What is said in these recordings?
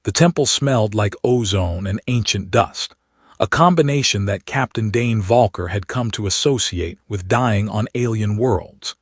The temple smelled like ozone and ancient dust, a combination that Captain Dane Volker had come to associate with dying on alien worlds.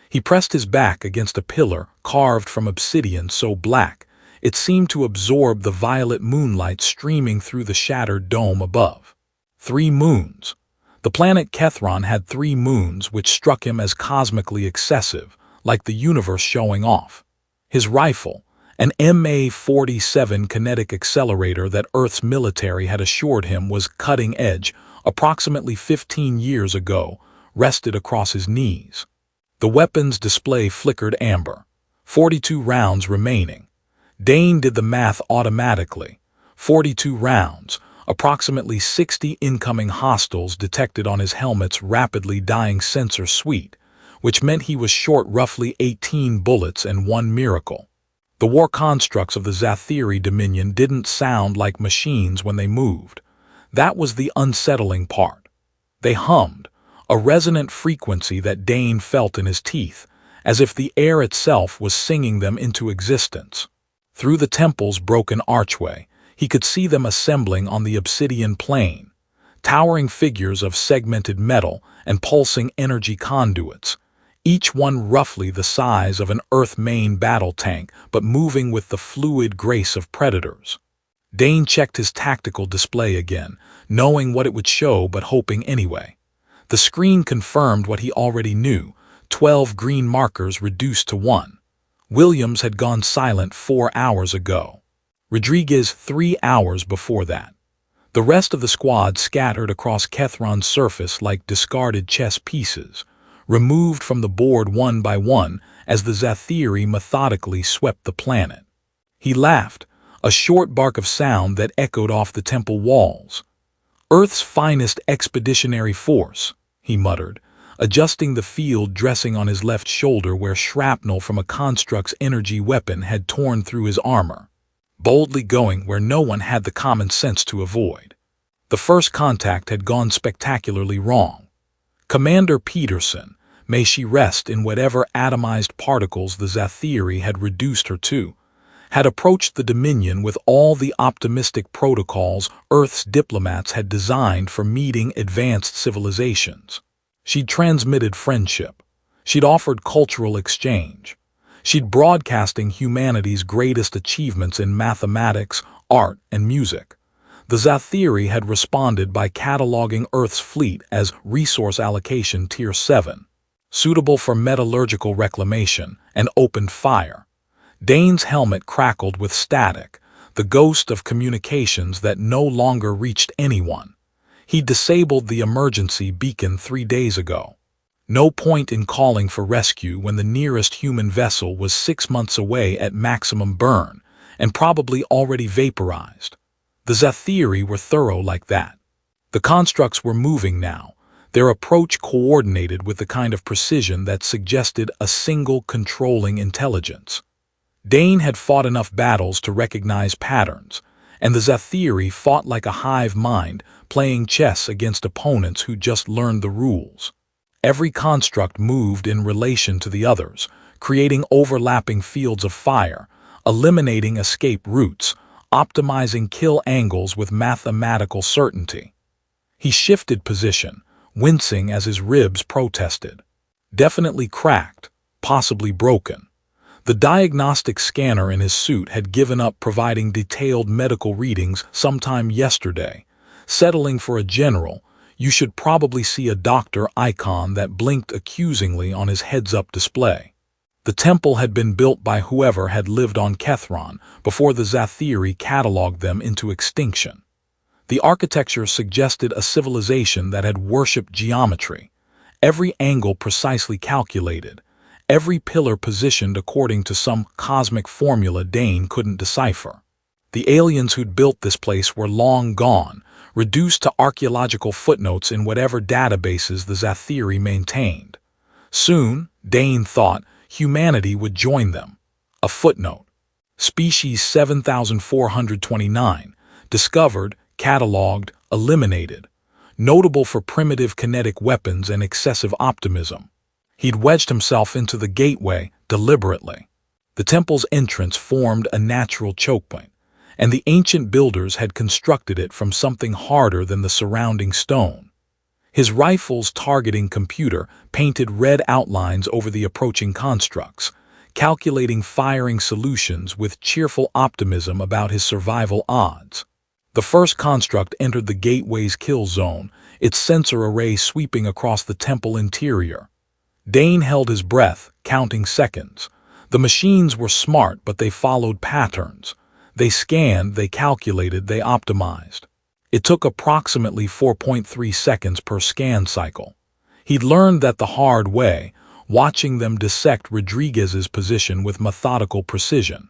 He pressed his back against a pillar carved from obsidian so black it seemed to absorb the violet moonlight streaming through the shattered dome above. 3 moons. The planet Keth'ron had 3 moons, which struck him as cosmically excessive, like the universe showing off. His rifle, an MA-47 kinetic accelerator that Earth's military had assured him was cutting edge approximately 15 years ago, rested across his knees. The weapon's display flickered amber. 42 rounds remaining. Dane did the math automatically. 42 rounds, approximately 60 incoming hostiles detected on his helmet's rapidly dying sensor suite, which meant he was short roughly 18 bullets and 1 miracle. The war constructs of the Zathiri Dominion didn't sound like machines when they moved. That was the unsettling part. They hummed, a resonant frequency that Dane felt in his teeth, as if the air itself was singing them into existence. Through the temple's broken archway, he could see them assembling on the obsidian plain, towering figures of segmented metal and pulsing energy conduits, each one roughly the size of an Earth main battle tank but moving with the fluid grace of predators. Dane checked his tactical display again, knowing what it would show but hoping anyway. The screen confirmed what he already knew, 12 green markers reduced to 1. Williams had gone silent 4 hours ago. Rodriguez 3 hours before that. The rest of the squad scattered across Keth'ron's surface like discarded chess pieces, removed from the board one by one as the Zathiri methodically swept the planet. He laughed, a short bark of sound that echoed off the temple walls. "Earth's finest expeditionary force," he muttered, adjusting the field dressing on his left shoulder where shrapnel from a construct's energy weapon had torn through his armor, boldly going where no one had the common sense to avoid. The first contact had gone spectacularly wrong. Commander Peterson, may she rest in whatever atomized particles the Zathiri had reduced her to, had approached the Dominion with all the optimistic protocols Earth's diplomats had designed for meeting advanced civilizations. She'd transmitted friendship. She'd offered cultural exchange. She'd broadcasting humanity's greatest achievements in mathematics, art, and music. The Zathiri had responded by cataloging Earth's fleet as Resource Allocation Tier 7, suitable for metallurgical reclamation, and opened fire. Dane's helmet crackled with static, the ghost of communications that no longer reached anyone. He disabled the emergency beacon 3 days ago. No point in calling for rescue when the nearest human vessel was 6 months away at maximum burn, and probably already vaporized. The Zathiri were thorough like that. The constructs were moving now, their approach coordinated with the kind of precision that suggested a single controlling intelligence. Dane had fought enough battles to recognize patterns, and the Zathiri fought like a hive mind, playing chess against opponents who just learned the rules. Every construct moved in relation to the others, creating overlapping fields of fire, eliminating escape routes, optimizing kill angles with mathematical certainty. He shifted position, wincing as his ribs protested. Definitely cracked, possibly broken. The diagnostic scanner in his suit had given up providing detailed medical readings sometime yesterday, settling for a general, "You should probably see a doctor" icon that blinked accusingly on his heads-up display. The temple had been built by whoever had lived on Keth'ron before the Zathiri cataloged them into extinction. The architecture suggested a civilization that had worshipped geometry, every angle precisely calculated, every pillar positioned according to some cosmic formula Dane couldn't decipher. The aliens who'd built this place were long gone, reduced to archaeological footnotes in whatever databases the Zathiri maintained. Soon, Dane thought, humanity would join them. A footnote. Species 7429, discovered, catalogued, eliminated. Notable for primitive kinetic weapons and excessive optimism. He'd wedged himself into the gateway deliberately. The temple's entrance formed a natural choke point, and the ancient builders had constructed it from something harder than the surrounding stone. His rifle's targeting computer painted red outlines over the approaching constructs, calculating firing solutions with cheerful optimism about his survival odds. The first construct entered the gateway's kill zone, its sensor array sweeping across the temple interior. Dane held his breath, counting seconds. The machines were smart, but they followed patterns. They scanned, they calculated, they optimized. It took approximately 4.3 seconds per scan cycle. He'd learned that the hard way, watching them dissect Rodriguez's position with methodical precision.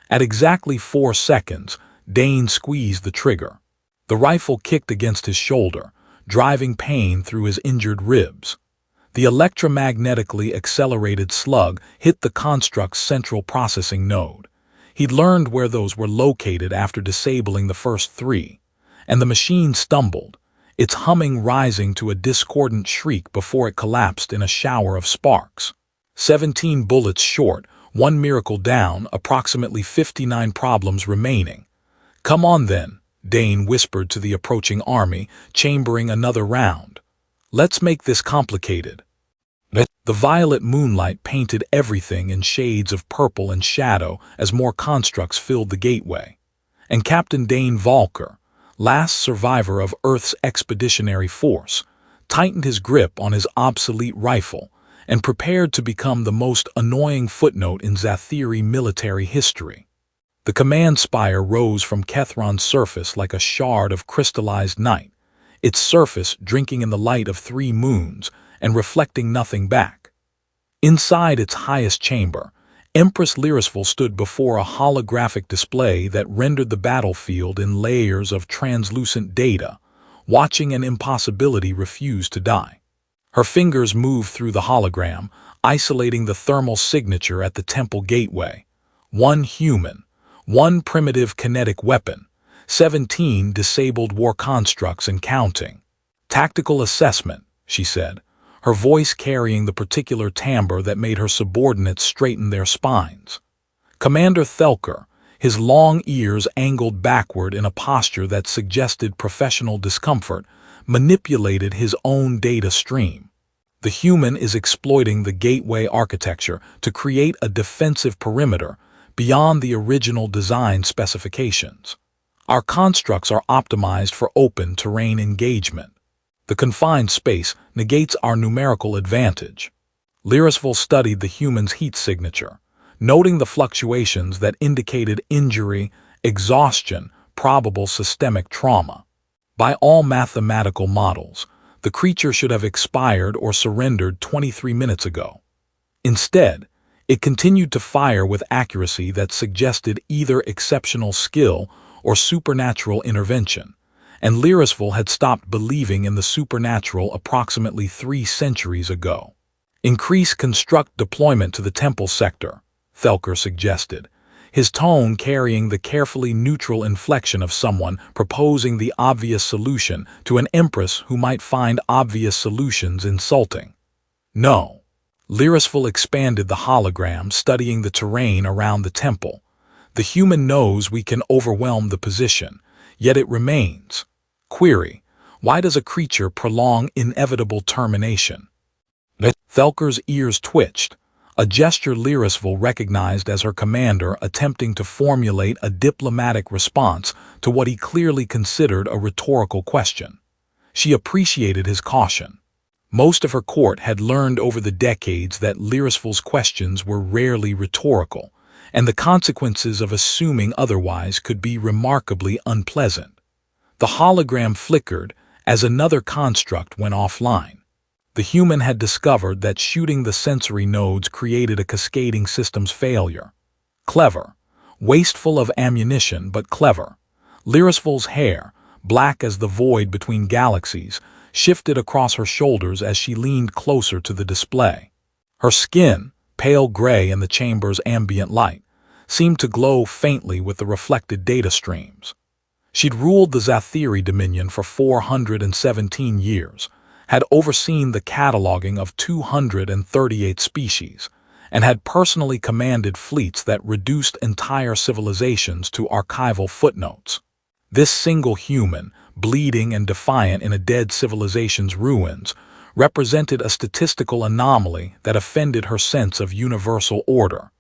At exactly 4 seconds, Dane squeezed the trigger. The rifle kicked against his shoulder, driving pain through his injured ribs. The electromagnetically accelerated slug hit the construct's central processing node. He'd learned where those were located after disabling the first 3, and the machine stumbled, its humming rising to a discordant shriek before it collapsed in a shower of sparks. 17 bullets short, 1 miracle down, approximately 59 problems remaining. "Come on then," Dane whispered to the approaching army, chambering another round. "Let's make this complicated." The violet moonlight painted everything in shades of purple and shadow as more constructs filled the gateway. And Captain Dane Volker, last survivor of Earth's expeditionary force, tightened his grip on his obsolete rifle and prepared to become the most annoying footnote in Zathiri military history. The command spire rose from Keth'ron's surface like a shard of crystallized night, its surface drinking in the light of 3 moons and reflecting nothing back. Inside its highest chamber, Empress Lyrisful stood before a holographic display that rendered the battlefield in layers of translucent data, watching an impossibility refuse to die. Her fingers moved through the hologram, isolating the thermal signature at the temple gateway. 1 human, 1 primitive kinetic weapon, 17 disabled war constructs and counting. "Tactical assessment," she said, her voice carrying the particular timbre that made her subordinates straighten their spines. Commander Thelker, his long ears angled backward in a posture that suggested professional discomfort, manipulated his own data stream. "The human is exploiting the gateway architecture to create a defensive perimeter beyond the original design specifications. Our constructs are optimized for open terrain engagement. The confined space negates our numerical advantage." Lyrisful studied the human's heat signature, noting the fluctuations that indicated injury, exhaustion, probable systemic trauma. By all mathematical models, the creature should have expired or surrendered 23 minutes ago. Instead, it continued to fire with accuracy that suggested either exceptional skill or supernatural intervention, and Lyrisful had stopped believing in the supernatural approximately 3 centuries ago. "Increase construct deployment to the temple sector," Thelker suggested, his tone carrying the carefully neutral inflection of someone proposing the obvious solution to an empress who might find obvious solutions insulting. "No." Lyrisful expanded the hologram, studying the terrain around the temple. "The human knows we can overwhelm the position, yet it remains. Query: why does a creature prolong inevitable termination?" Thelker's ears twitched, a gesture Lyrisful recognized as her commander attempting to formulate a diplomatic response to what he clearly considered a rhetorical question. She appreciated his caution. Most of her court had learned over the decades that Lyrisful's questions were rarely rhetorical, and the consequences of assuming otherwise could be remarkably unpleasant. The hologram flickered as another construct went offline. The human had discovered that shooting the sensory nodes created a cascading systems failure. Clever. Wasteful of ammunition, but clever. Lyrisful's hair, black as the void between galaxies, shifted across her shoulders as she leaned closer to the display. Her skin, pale gray in the chamber's ambient light, seemed to glow faintly with the reflected data streams. She'd ruled the Zathiri Dominion for 417 years, had overseen the cataloging of 238 species, and had personally commanded fleets that reduced entire civilizations to archival footnotes. This single human, bleeding and defiant in a dead civilization's ruins, represented a statistical anomaly that offended her sense of universal order.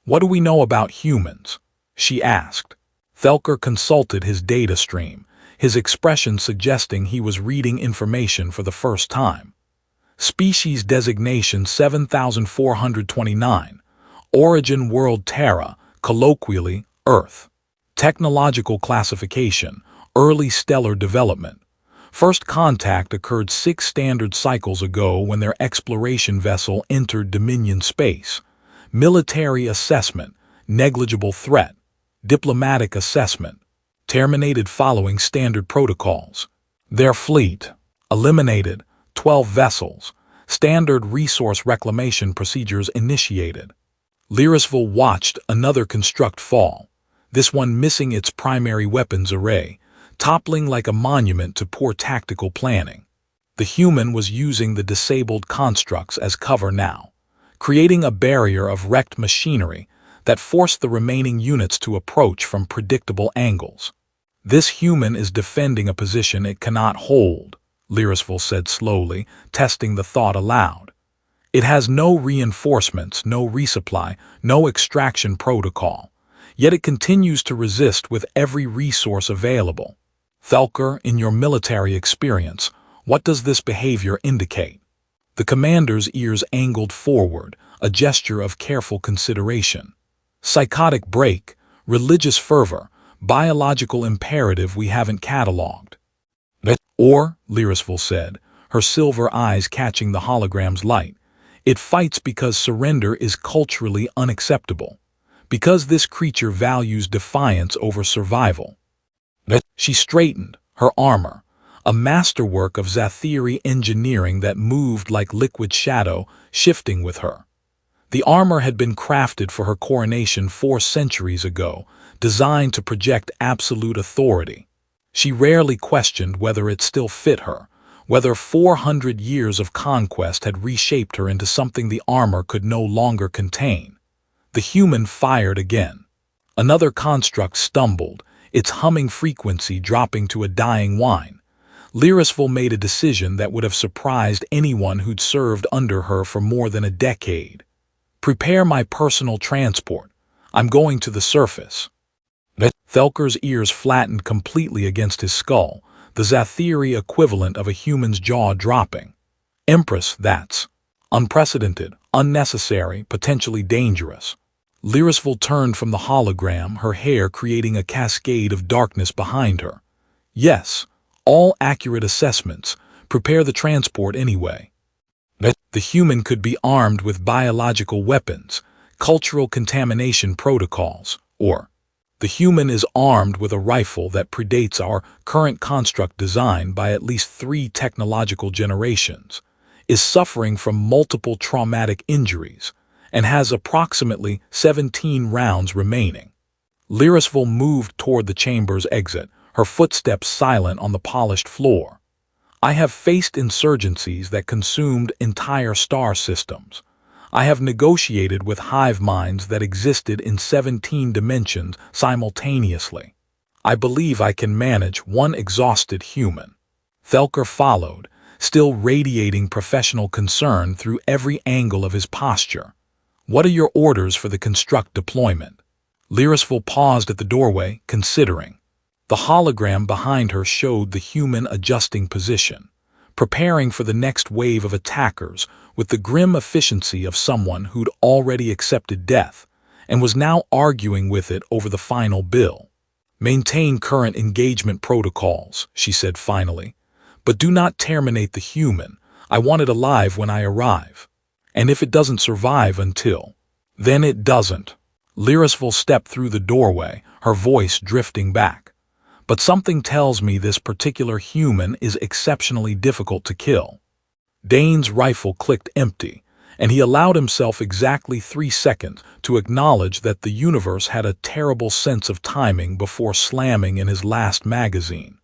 "What do we know about humans?" she asked. Volker consulted his data stream, his expression suggesting he was reading information for the first time. Species designation 7429. Origin world Terra, colloquially Earth. Technological classification, early stellar development. First contact occurred 6 standard cycles ago when their exploration vessel entered Dominion space. Military assessment, negligible threat. Diplomatic assessment, terminated following standard protocols. Their fleet, eliminated, 12 vessels. Standard resource reclamation procedures initiated. Lyrisville watched another construct fall, this one missing its primary weapons array, toppling like a monument to poor tactical planning. The human was using the disabled constructs as cover now, creating a barrier of wrecked machinery that forced the remaining units to approach from predictable angles. "This human is defending a position it cannot hold," Lyrisville said slowly, testing the thought aloud. "It has no reinforcements, no resupply, no extraction protocol, yet it continues to resist with every resource available. Volker, in your military experience, what does this behavior indicate?" The commander's ears angled forward, a gesture of careful consideration. "Psychotic break, religious fervor, biological imperative we haven't cataloged." "Or," Lyrisville said, her silver eyes catching the hologram's light, "it fights because surrender is culturally unacceptable, because this creature values defiance over survival." She straightened, her armor, a masterwork of Zathiri engineering that moved like liquid shadow, shifting with her. The armor had been crafted for her coronation 4 centuries ago, designed to project absolute authority. She rarely questioned whether it still fit her, whether 400 years of conquest had reshaped her into something the armor could no longer contain. The human fired again. Another construct stumbled, its humming frequency dropping to a dying whine. Lyrisville made a decision that would have surprised anyone who'd served under her for more than a decade. "Prepare my personal transport. I'm going to the surface." Volker's ears flattened completely against his skull, the Zathiri equivalent of a human's jaw dropping. "Empress, that's unprecedented, unnecessary, potentially dangerous." Lyrisville turned from the hologram, her hair creating a cascade of darkness behind her. "Yes, all accurate assessments. Prepare the transport anyway." The human could be armed with biological weapons, cultural contamination protocols, or the human is armed with a rifle that predates our current construct design by at least 3 technological generations, is suffering from multiple traumatic injuries, and has approximately 17 rounds remaining. Lyrisville moved toward the chamber's exit, her footsteps silent on the polished floor. "I have faced insurgencies that consumed entire star systems. I have negotiated with hive minds that existed in 17 dimensions simultaneously. I believe I can manage one exhausted human." Volker followed, still radiating professional concern through every angle of his posture. "What are your orders for the construct deployment?" Lyrisville paused at the doorway, considering. The hologram behind her showed the human adjusting position, preparing for the next wave of attackers with the grim efficiency of someone who'd already accepted death and was now arguing with it over the final bill. "Maintain current engagement protocols," she said finally, "but do not terminate the human. I want it alive when I arrive. And if it doesn't survive until, then it doesn't." Lyrisville stepped through the doorway, her voice drifting back. "But something tells me this particular human is exceptionally difficult to kill." Dane's rifle clicked empty, and he allowed himself exactly 3 seconds to acknowledge that the universe had a terrible sense of timing before slamming in his last magazine.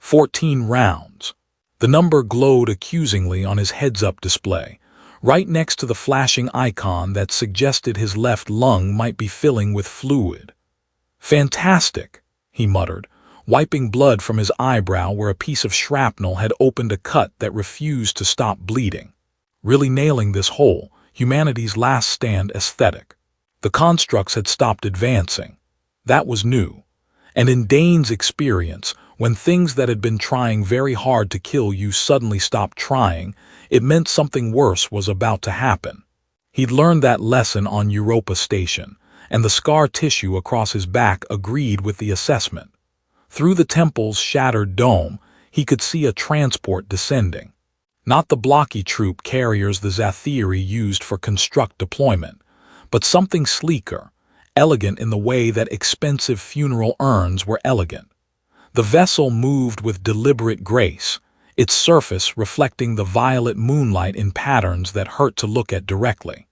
14 rounds. The number glowed accusingly on his heads-up display, right next to the flashing icon that suggested his left lung might be filling with fluid. "Fantastic," he muttered, wiping blood from his eyebrow where a piece of shrapnel had opened a cut that refused to stop bleeding. Really nailing this whole, humanity's last stand aesthetic. The constructs had stopped advancing. That was new. And in Dane's experience, when things that had been trying very hard to kill you suddenly stopped trying, it meant something worse was about to happen. He'd learned that lesson on Europa Station, and the scar tissue across his back agreed with the assessment. Through the temple's shattered dome, he could see a transport descending. Not the blocky troop carriers the Zathiri used for construct deployment, but something sleeker, elegant in the way that expensive funeral urns were elegant. The vessel moved with deliberate grace, its surface reflecting the violet moonlight in patterns that hurt to look at directly.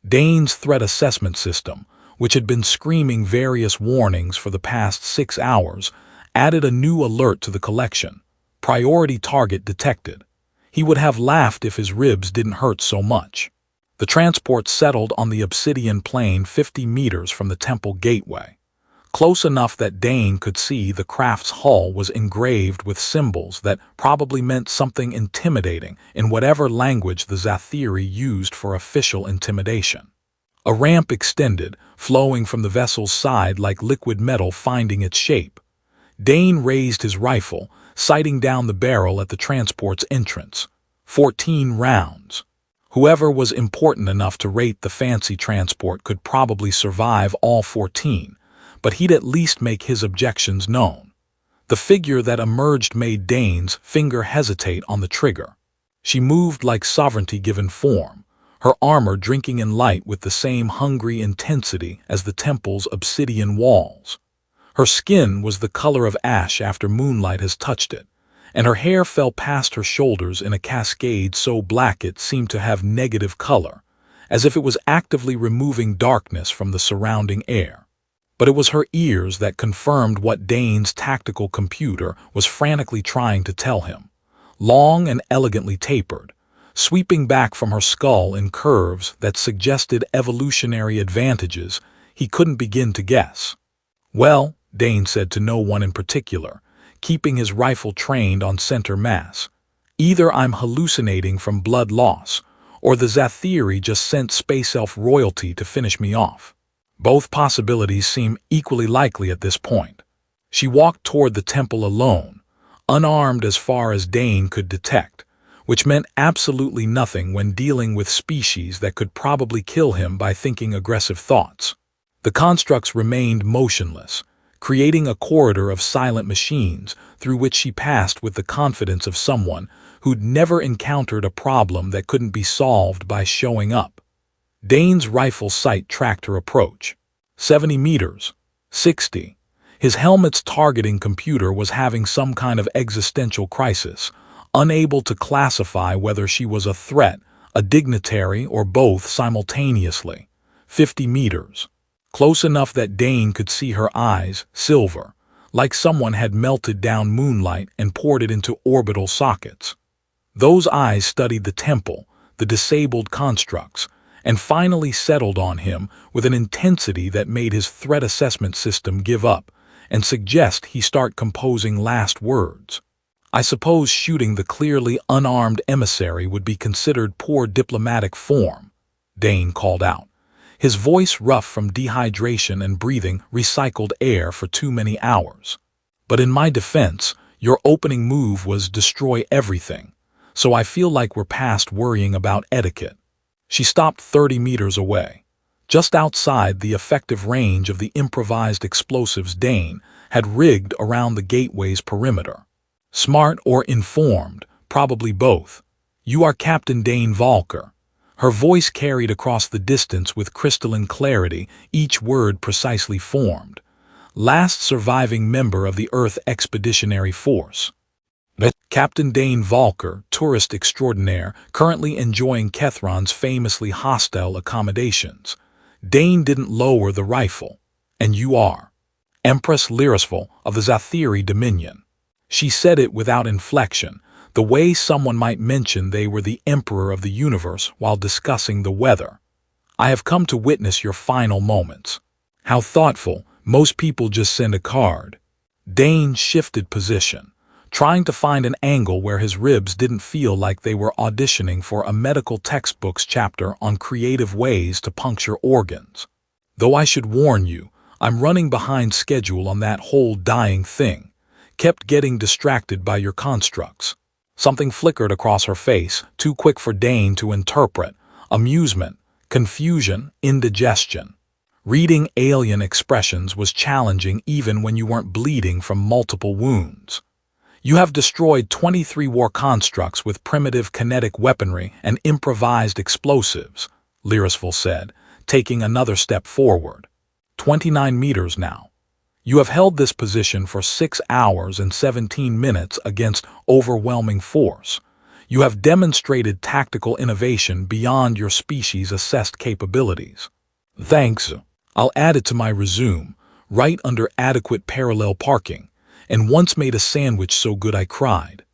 Dane's threat assessment system, which had been screaming various warnings for the past 6 hours, added a new alert to the collection. Priority target detected. He would have laughed if his ribs didn't hurt so much. The transport settled on the obsidian plain 50 meters from the temple gateway, close enough that Dane could see the craft's hull was engraved with symbols that probably meant something intimidating in whatever language the Zathiri used for official intimidation. A ramp extended, flowing from the vessel's side like liquid metal finding its shape. Dane raised his rifle, sighting down the barrel at the transport's entrance. 14 rounds. Whoever was important enough to rate the fancy transport could probably survive all 14, but he'd at least make his objections known. The figure that emerged made Dane's finger hesitate on the trigger. She moved like sovereignty given form, her armor drinking in light with the same hungry intensity as the temple's obsidian walls. Her skin was the color of ash after moonlight has touched it, and her hair fell past her shoulders in a cascade so black it seemed to have negative color, as if it was actively removing darkness from the surrounding air. But it was her ears that confirmed what Dane's tactical computer was frantically trying to tell him. Long and elegantly tapered, sweeping back from her skull in curves that suggested evolutionary advantages he couldn't begin to guess. "Well," Dane said to no one in particular, keeping his rifle trained on center mass, "either I'm hallucinating from blood loss, or the Zathiri just sent space elf royalty to finish me off. Both possibilities seem equally likely at this point." She walked toward the temple alone, unarmed as far as Dane could detect, which meant absolutely nothing when dealing with species that could probably kill him by thinking aggressive thoughts. The constructs remained motionless, creating a corridor of silent machines through which she passed with the confidence of someone who'd never encountered a problem that couldn't be solved by showing up. Dane's rifle sight tracked her approach. 70 meters. 60. His helmet's targeting computer was having some kind of existential crisis, unable to classify whether she was a threat, a dignitary, or both simultaneously. 50 meters. Close enough that Dane could see her eyes, silver, like someone had melted down moonlight and poured it into orbital sockets. Those eyes studied the temple, the disabled constructs, and finally settled on him with an intensity that made his threat assessment system give up and suggest he start composing last words. "I suppose shooting the clearly unarmed emissary would be considered poor diplomatic form," Dane called out, his voice rough from dehydration and breathing recycled air for too many hours. "But in my defense, your opening move was destroy everything, so I feel like we're past worrying about etiquette." She stopped 30 meters away, just outside the effective range of the improvised explosives Dane had rigged around the gateway's perimeter. "Smart or informed, probably both. You are Captain Dane Volker." Her voice carried across the distance with crystalline clarity, each word precisely formed. "Last surviving member of the Earth Expeditionary Force." Captain Dane Volker, tourist extraordinaire, currently enjoying Keth'ron's famously hostile accommodations. Dane didn't lower the rifle. "And you are Empress Lyrisful of the Zathiri Dominion." She said it without inflection, the way someone might mention they were the emperor of the universe while discussing the weather. I have come to witness your final moments. How thoughtful. Most people just send a card. Dane shifted position, trying to find an angle where his ribs didn't feel like they were auditioning for a medical textbook's chapter on creative ways to puncture organs. Though I should warn you, I'm running behind schedule on that whole dying thing. Kept getting distracted by your constructs. Something flickered across her face, too quick for Dane to interpret. Amusement, confusion, indigestion. Reading alien expressions was challenging even when you weren't bleeding from multiple wounds. You have destroyed 23 war constructs with primitive kinetic weaponry and improvised explosives, Lyrisful said, taking another step forward. 29 meters now. You have held this position for 6 hours and 17 minutes against overwhelming force. You have demonstrated tactical innovation beyond your species' assessed capabilities. Thanks. I'll add it to my resume, right under adequate parallel parking, and once made a sandwich so good I cried.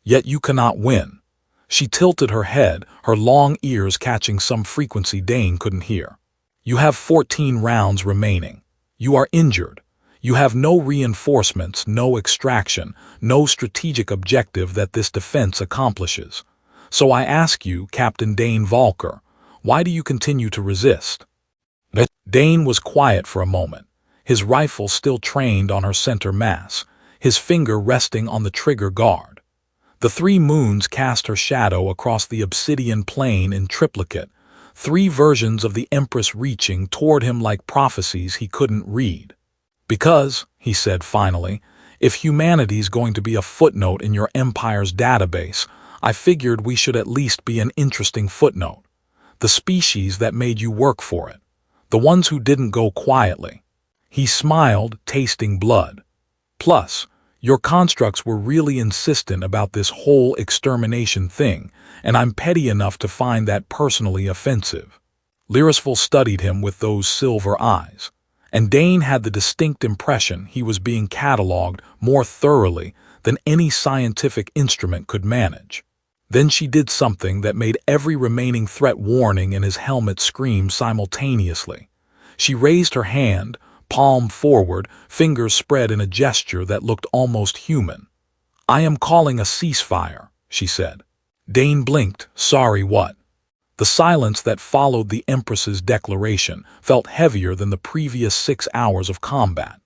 Yet you cannot win. She tilted her head, her long ears catching some frequency Dane couldn't hear. You have 14 rounds remaining. You are injured. You have no reinforcements, no extraction, no strategic objective that this defense accomplishes. So I ask you, Captain Dane Volker, why do you continue to resist? Dane was quiet for a moment, his rifle still trained on her center mass, his finger resting on the trigger guard. The 3 moons cast her shadow across the obsidian plane in triplicate, 3 versions of the Empress reaching toward him like prophecies he couldn't read. Because, he said finally, if humanity's going to be a footnote in your empire's database, I figured we should at least be an interesting footnote. The species that made you work for it. The ones who didn't go quietly. He smiled, tasting blood. Plus, your constructs were really insistent about this whole extermination thing, and I'm petty enough to find that personally offensive. Lyrisful studied him with those silver eyes, and Dane had the distinct impression he was being catalogued more thoroughly than any scientific instrument could manage. Then she did something that made every remaining threat warning in his helmet scream simultaneously. She raised her hand, palm forward, fingers spread in a gesture that looked almost human. I am calling a ceasefire, she said. Dane blinked. Sorry, what? The silence that followed the Empress's declaration felt heavier than the previous 6 hours of combat.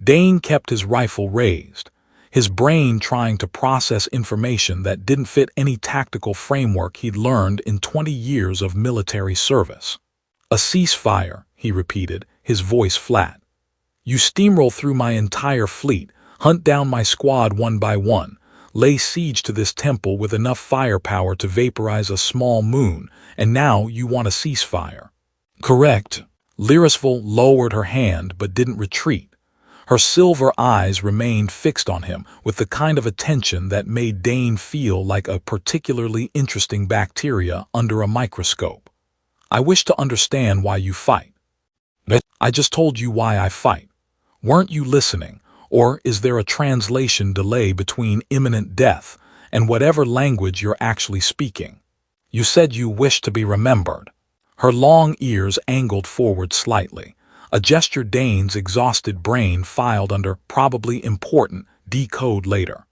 Dane kept his rifle raised, his brain trying to process information that didn't fit any tactical framework he'd learned in 20 years of military service. A ceasefire, he repeated, his voice flat. You steamroll through my entire fleet, hunt down my squad one by one, lay siege to this temple with enough firepower to vaporize a small moon, and now you want a ceasefire. Correct. Lyrisful lowered her hand but didn't retreat. Her silver eyes remained fixed on him with the kind of attention that made Dane feel like a particularly interesting bacteria under a microscope. I wish to understand why you fight. I just told you why I fight. Weren't you listening, or is there a translation delay between imminent death and whatever language you're actually speaking? You said you wish to be remembered. Her long ears angled forward slightly, a gesture Dane's exhausted brain filed under probably important, decode later.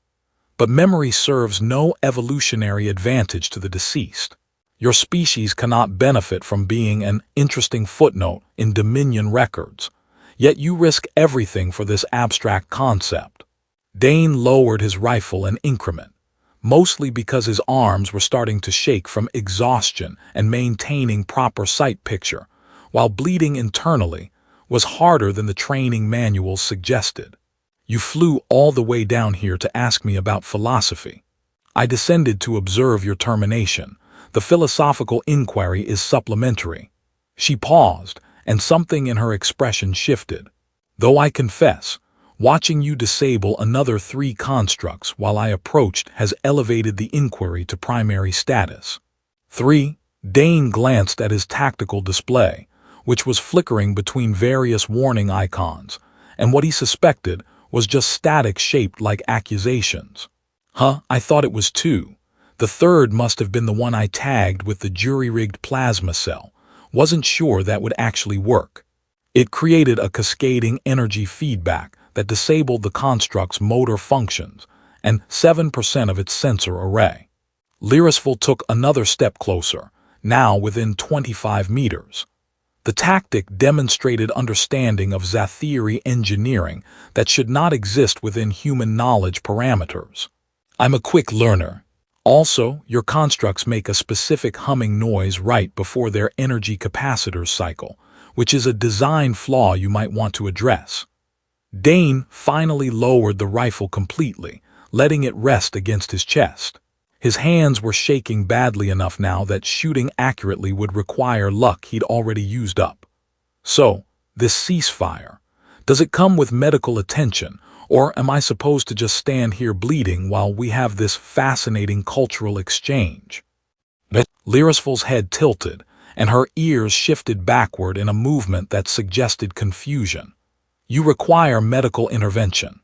But memory serves no evolutionary advantage to the deceased. Your species cannot benefit from being an interesting footnote in Dominion records, yet you risk everything for this abstract concept. Dane lowered his rifle an increment, mostly because his arms were starting to shake from exhaustion, and maintaining proper sight picture, while bleeding internally, was harder than the training manuals suggested. You flew all the way down here to ask me about philosophy. I descended to observe your termination. The philosophical inquiry is supplementary. She paused, and something in her expression shifted. Though I confess, watching you disable another 3 constructs while I approached has elevated the inquiry to primary status. 3. Dane glanced at his tactical display, which was flickering between various warning icons, and what he suspected was just static shaped like accusations. Huh, I thought it was two. The third must have been the one I tagged with the jury-rigged plasma cell. Wasn't sure that would actually work. It created a cascading energy feedback that disabled the construct's motor functions and 7% of its sensor array. Lyrisful took another step closer, now within 25 meters. The tactic demonstrated understanding of Zathiri engineering that should not exist within human knowledge parameters. I'm a quick learner. Also, your constructs make a specific humming noise right before their energy capacitors cycle, which is a design flaw you might want to address. Dane finally lowered the rifle completely, letting it rest against his chest. His hands were shaking badly enough now that shooting accurately would require luck he'd already used up. So, this ceasefire, does it come with medical attention, or am I supposed to just stand here bleeding while we have this fascinating cultural exchange? Lyrisful's head tilted, and her ears shifted backward in a movement that suggested confusion. You require medical intervention.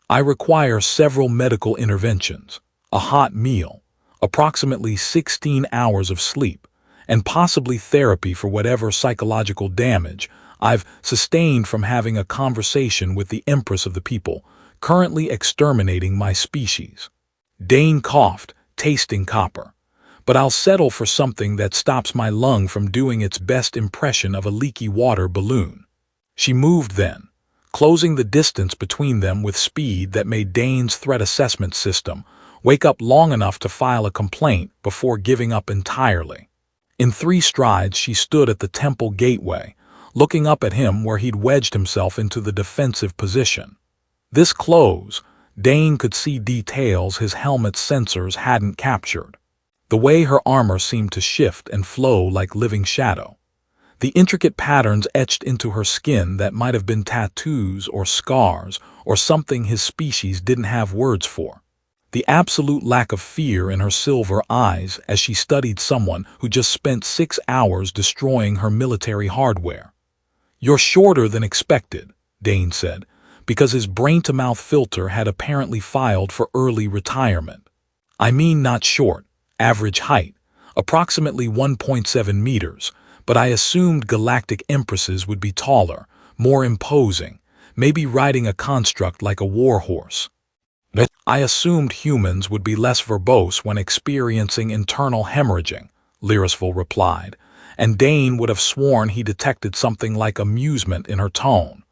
I require several medical interventions, a hot meal, approximately 16 hours of sleep, and possibly therapy for whatever psychological damage I've sustained from having a conversation with the Empress of the People, currently exterminating my species. Dane coughed, tasting copper. But I'll settle for something that stops my lung from doing its best impression of a leaky water balloon. She moved then, closing the distance between them with speed that made Dane's threat assessment system wake up long enough to file a complaint before giving up entirely. In 3 strides she stood at the temple gateway, looking up at him where he'd wedged himself into the defensive position. This close, Dane could see details his helmet's sensors hadn't captured. The way her armor seemed to shift and flow like living shadow. The intricate patterns etched into her skin that might have been tattoos or scars or something his species didn't have words for. The absolute lack of fear in her silver eyes as she studied someone who just spent 6 hours destroying her military hardware. You're shorter than expected, Dane said, because his brain-to-mouth filter had apparently filed for early retirement. I mean not short. Average height, approximately 1.7 meters, but I assumed galactic empresses would be taller, more imposing, maybe riding a construct like a warhorse. I assumed humans would be less verbose when experiencing internal hemorrhaging, Lyrisful replied, and Dane would have sworn he detected something like amusement in her tone.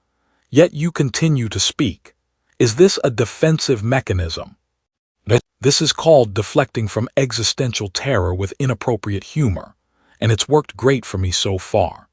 Yet you continue to speak. Is this a defensive mechanism? This is called deflecting from existential terror with inappropriate humor, and it's worked great for me so far.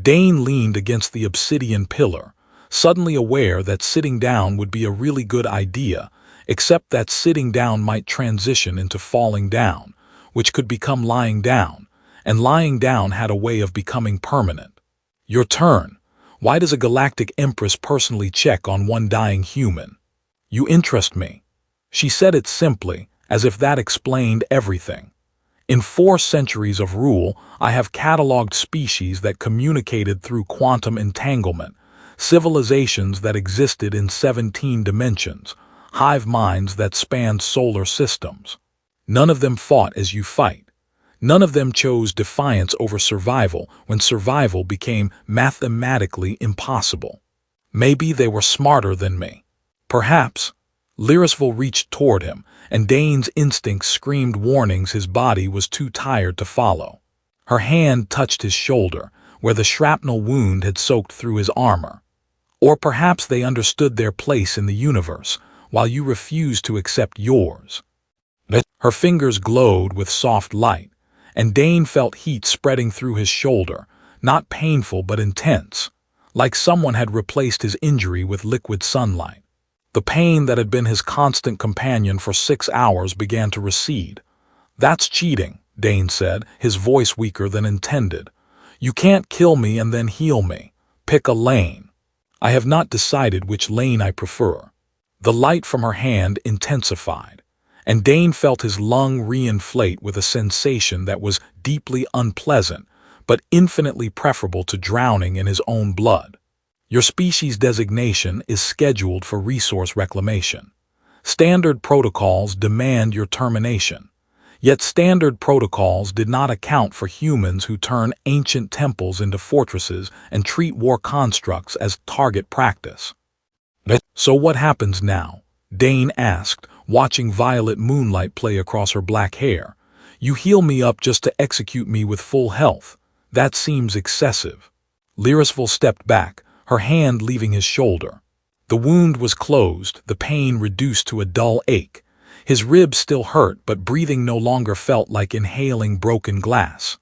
Dane leaned against the obsidian pillar, suddenly aware that sitting down would be a really good idea, except that sitting down might transition into falling down, which could become lying down, and lying down had a way of becoming permanent. Your turn. Why does a galactic empress personally check on one dying human? You interest me. She said it simply, as if that explained everything. In 4 centuries of rule, I have cataloged species that communicated through quantum entanglement, civilizations that existed in 17 dimensions, hive minds that spanned solar systems. None of them fought as you fight. None of them chose defiance over survival when survival became mathematically impossible. Maybe they were smarter than me. Perhaps. Lyrisful reached toward him, and Dane's instincts screamed warnings his body was too tired to follow. Her hand touched his shoulder, where the shrapnel wound had soaked through his armor. Or perhaps they understood their place in the universe, while you refused to accept yours. Her fingers glowed with soft light, and Dane felt heat spreading through his shoulder, not painful but intense, like someone had replaced his injury with liquid sunlight. The pain that had been his constant companion for 6 hours began to recede. That's cheating, Dane said, his voice weaker than intended. You can't kill me and then heal me. Pick a lane. I have not decided which lane I prefer. The light from her hand intensified, and Dane felt his lung reinflate with a sensation that was deeply unpleasant, but infinitely preferable to drowning in his own blood. Your species designation is scheduled for resource reclamation. Standard protocols demand your termination. Yet standard protocols did not account for humans who turn ancient temples into fortresses and treat war constructs as target practice. So what happens now? Dane asked, watching violet moonlight play across her black hair. You heal me up just to execute me with full health. That seems excessive. Lyrisville stepped back, her hand leaving his shoulder. The wound was closed, the pain reduced to a dull ache. His ribs still hurt, but breathing no longer felt like inhaling broken glass.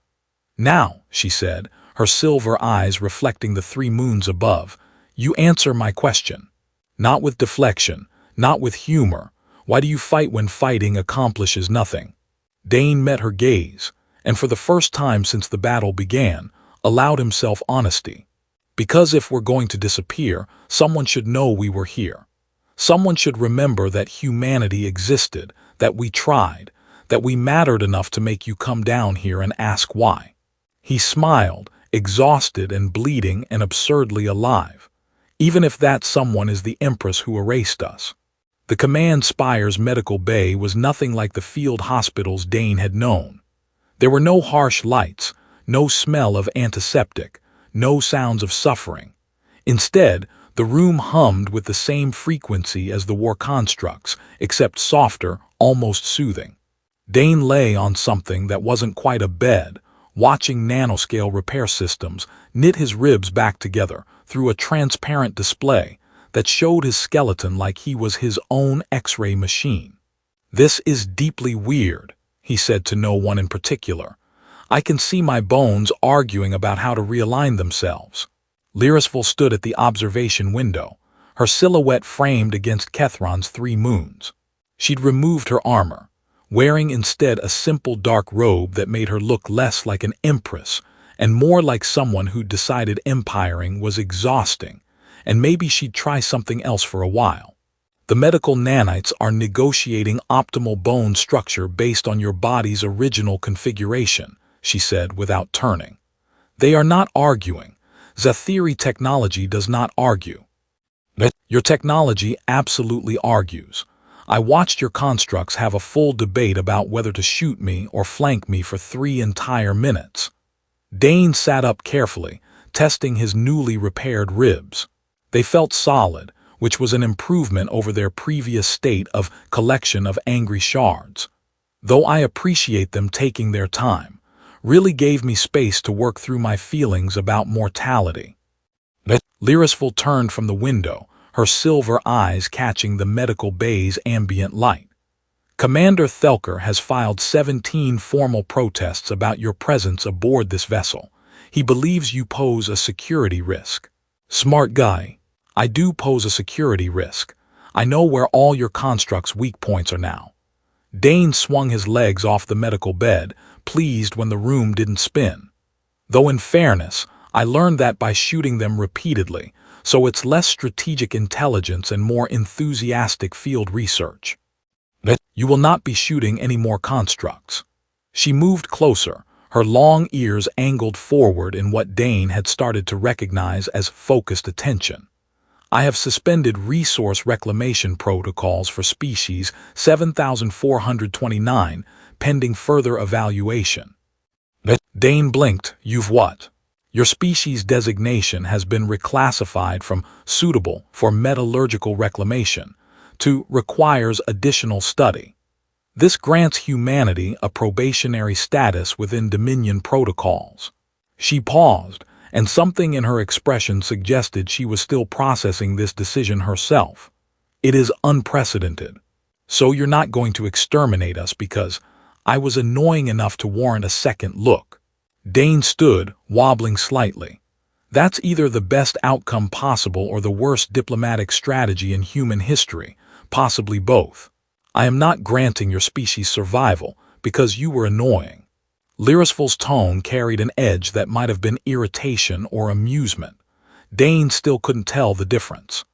Now, she said, her silver eyes reflecting the 3 moons above, you answer my question. Not with deflection, not with humor. Why do you fight when fighting accomplishes nothing? Dane met her gaze, and for the first time since the battle began, allowed himself honesty. Because if we're going to disappear, someone should know we were here. Someone should remember that humanity existed, that we tried, that we mattered enough to make you come down here and ask why. He smiled, exhausted and bleeding and absurdly alive. Even if that someone is the Empress who erased us. The command spire's medical bay was nothing like the field hospitals Dane had known. There were no harsh lights, no smell of antiseptic, no sounds of suffering. Instead, the room hummed with the same frequency as the war constructs, except softer, almost soothing. Dane lay on something that wasn't quite a bed, watching nanoscale repair systems knit his ribs back together through a transparent display that showed his skeleton like he was his own X-ray machine. This is deeply weird, he said to no one in particular. I can see my bones arguing about how to realign themselves. Lyrisville stood at the observation window, her silhouette framed against Keth'ron's 3 moons. She'd removed her armor, wearing instead a simple dark robe that made her look less like an empress and more like someone who'd decided empiring was exhausting, and maybe she'd try something else for a while. The medical nanites are negotiating optimal bone structure based on your body's original configuration, she said without turning. They are not arguing. Zathiri technology does not argue. Your technology absolutely argues. I watched your constructs have a full debate about whether to shoot me or flank me for 3 entire minutes. Dane sat up carefully, testing his newly repaired ribs. They felt solid, which was an improvement over their previous state of collection of angry shards. Though I appreciate them taking their time, really gave me space to work through my feelings about mortality. Lyrisville turned from the window, her silver eyes catching the medical bay's ambient light. Commander Volker has filed 17 formal protests about your presence aboard this vessel. He believes you pose a security risk. Smart guy. I do pose a security risk. I know where all your constructs' weak points are now. Dane swung his legs off the medical bed, pleased when the room didn't spin. Though in fairness, I learned that by shooting them repeatedly, so it's less strategic intelligence and more enthusiastic field research. You will not be shooting any more constructs. She moved closer, her long ears angled forward in what Dane had started to recognize as focused attention. I have suspended resource reclamation protocols for species 7429, pending further evaluation. Dane blinked. You've what? Your species designation has been reclassified from suitable for metallurgical reclamation to requires additional study. This grants humanity a probationary status within Dominion protocols. She paused, and something in her expression suggested she was still processing this decision herself. It is unprecedented. So you're not going to exterminate us because I was annoying enough to warrant a second look. Dane stood, wobbling slightly. That's either the best outcome possible or the worst diplomatic strategy in human history, possibly both. I am not granting your species survival because you were annoying. Lyrisville's tone carried an edge that might have been irritation or amusement. Dane still couldn't tell the difference.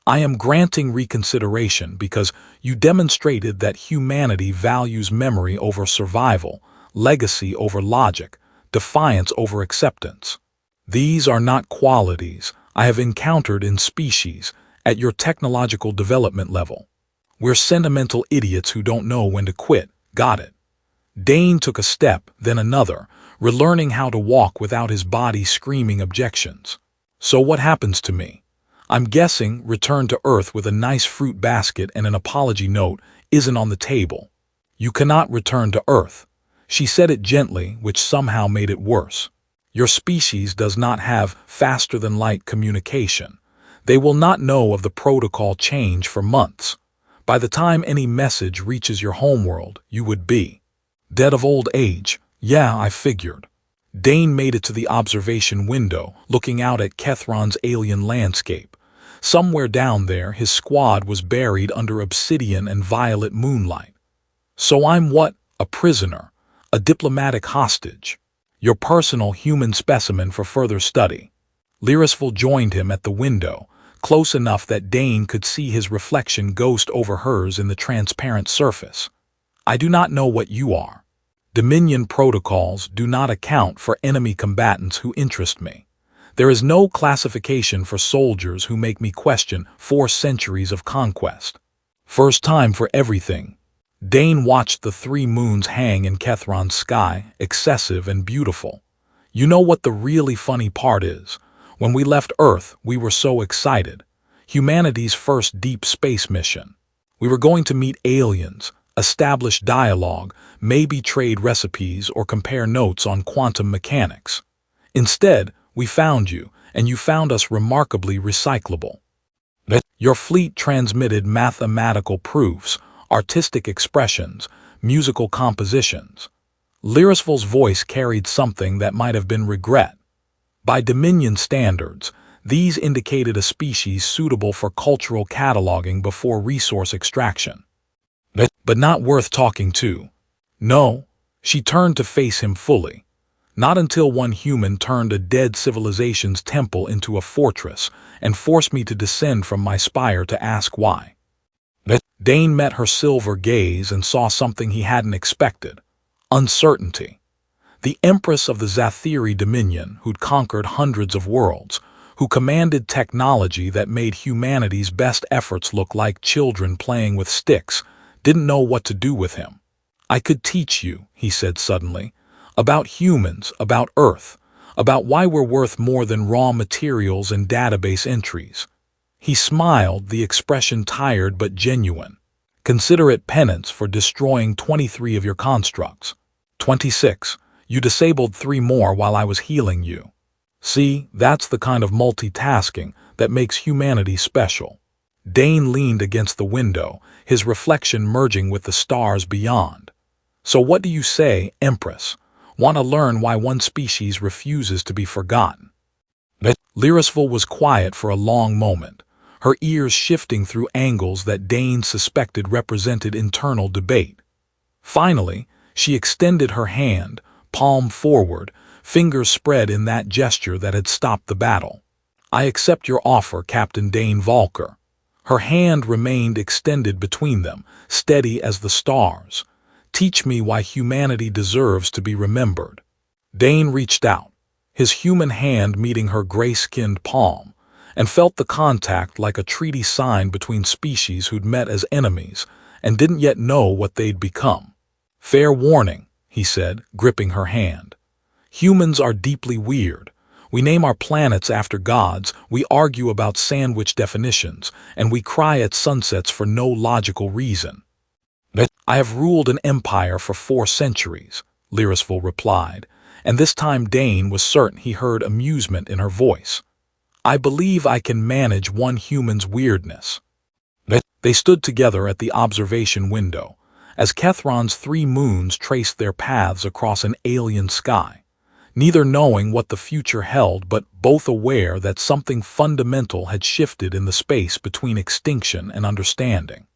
I am granting reconsideration because you demonstrated that humanity values memory over survival, legacy over logic, defiance over acceptance. These are not qualities I have encountered in species at your technological development level. We're sentimental idiots who don't know when to quit. Got it. Dane took a step, then another, relearning how to walk without his body screaming objections. So what happens to me? I'm guessing return to Earth with a nice fruit basket and an apology note isn't on the table. You cannot return to Earth. She said it gently, which somehow made it worse. Your species does not have faster-than-light communication. They will not know of the protocol change for months. By the time any message reaches your homeworld, you would be dead of old age. Yeah, I figured. Dane made it to the observation window, looking out at Keth'ron's alien landscape. Somewhere down there, his squad was buried under obsidian and violet moonlight. So I'm what? A prisoner. A diplomatic hostage. Your personal human specimen for further study. Lyrisville joined him at the window, close enough that Dane could see his reflection ghost over hers in the transparent surface. I do not know what you are. Dominion protocols do not account for enemy combatants who interest me. There is no classification for soldiers who make me question 4 centuries of conquest. First time for everything. Dane watched the 3 moons hang in Keth'ron's sky, excessive and beautiful. You know what the really funny part is? When we left Earth, we were so excited. Humanity's first deep space mission. We were going to meet aliens, establish dialogue, maybe trade recipes or compare notes on quantum mechanics. Instead, we found you, and you found us remarkably recyclable. Your fleet transmitted mathematical proofs, artistic expressions, musical compositions. Lyrisville's voice carried something that might have been regret. By Dominion standards, these indicated a species suitable for cultural cataloging before resource extraction. But not worth talking to. No, she turned to face him fully. Not until one human turned a dead civilization's temple into a fortress and forced me to descend from my spire to ask why. Dane met her silver gaze and saw something he hadn't expected. Uncertainty. The Empress of the Zathiri Dominion, who'd conquered hundreds of worlds, who commanded technology that made humanity's best efforts look like children playing with sticks, didn't know what to do with him. I could teach you, he said suddenly, about humans, about Earth, about why we're worth more than raw materials and database entries. He smiled, the expression tired but genuine. Consider it penance for destroying 23 of your constructs. 26. You disabled 3 more while I was healing you. See, that's the kind of multitasking that makes humanity special. Dane leaned against the window, his reflection merging with the stars beyond. So what do you say, Empress? Want to learn why one species refuses to be forgotten? Lyrisville was quiet for a long moment, her ears shifting through angles that Dane suspected represented internal debate. Finally, she extended her hand, palm forward, fingers spread in that gesture that had stopped the battle. I accept your offer, Captain Dane Volker. Her hand remained extended between them, steady as the stars. Teach me why humanity deserves to be remembered. Dane reached out, his human hand meeting her gray-skinned palm, and felt the contact like a treaty signed between species who'd met as enemies and didn't yet know what they'd become. Fair warning, he said, gripping her hand. Humans are deeply weird. We name our planets after gods, we argue about sandwich definitions, and we cry at sunsets for no logical reason. I have ruled an empire for 4 centuries, Lyrisville replied, and this time Dane was certain he heard amusement in her voice. I believe I can manage one human's weirdness. They stood together at the observation window, as Keth'ron's 3 moons traced their paths across an alien sky, neither knowing what the future held but both aware that something fundamental had shifted in the space between extinction and understanding.